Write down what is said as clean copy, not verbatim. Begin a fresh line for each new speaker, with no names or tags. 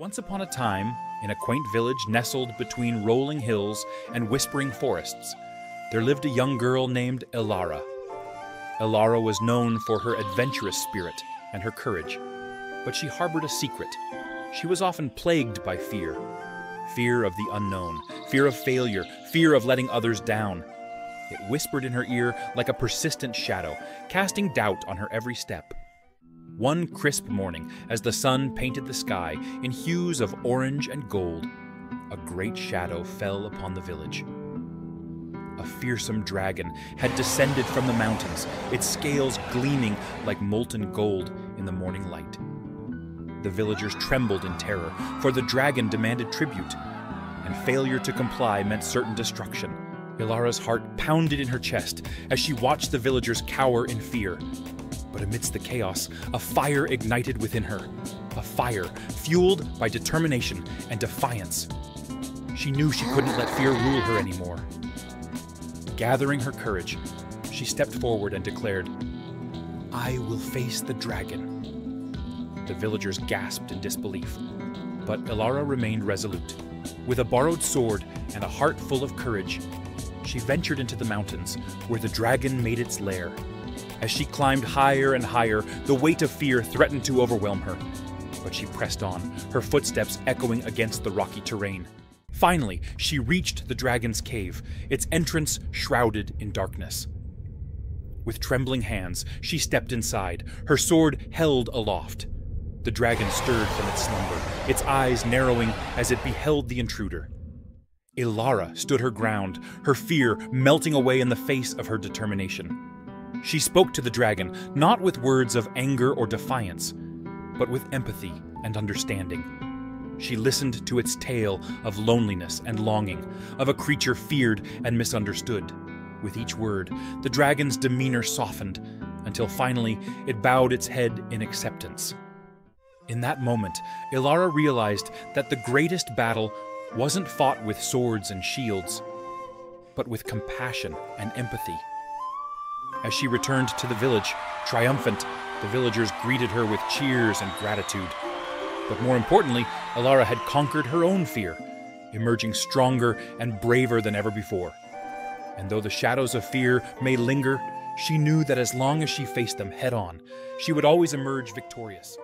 Once upon a time, in a quaint village nestled between rolling hills and whispering forests, there lived a young girl named Elara. Elara was known for her adventurous spirit and her courage, but she harbored a secret. She was often plagued by fear. Fear of the unknown, fear of failure, fear of letting others down. It whispered in her ear like a persistent shadow, casting doubt on her every step. One crisp morning, as the sun painted the sky in hues of orange and gold, a great shadow fell upon the village. A fearsome dragon had descended from the mountains, its scales gleaming like molten gold in the morning light. The villagers trembled in terror, for the dragon demanded tribute, and failure to comply meant certain destruction. Elara's heart pounded in her chest as she watched the villagers cower in fear. But amidst the chaos, a fire ignited within her. A fire fueled by determination and defiance. She knew she couldn't let fear rule her anymore. Gathering her courage, she stepped forward and declared, "I will face the dragon." The villagers gasped in disbelief, but Elara remained resolute. With a borrowed sword and a heart full of courage, she ventured into the mountains, where the dragon made its lair. As she climbed higher and higher, the weight of fear threatened to overwhelm her. But she pressed on, her footsteps echoing against the rocky terrain. Finally, she reached the dragon's cave, its entrance shrouded in darkness. With trembling hands, she stepped inside, her sword held aloft. The dragon stirred from its slumber, its eyes narrowing as it beheld the intruder. Elara stood her ground, her fear melting away in the face of her determination. She spoke to the dragon, not with words of anger or defiance, but with empathy and understanding. She listened to its tale of loneliness and longing, of a creature feared and misunderstood. With each word, the dragon's demeanor softened, until finally it bowed its head in acceptance. In that moment, Elara realized that the greatest battle wasn't fought with swords and shields, but with compassion and empathy. As she returned to the village, triumphant, the villagers greeted her with cheers and gratitude. But more importantly, Elara had conquered her own fear, emerging stronger and braver than ever before. And though the shadows of fear may linger, she knew that as long as she faced them head-on, she would always emerge victorious.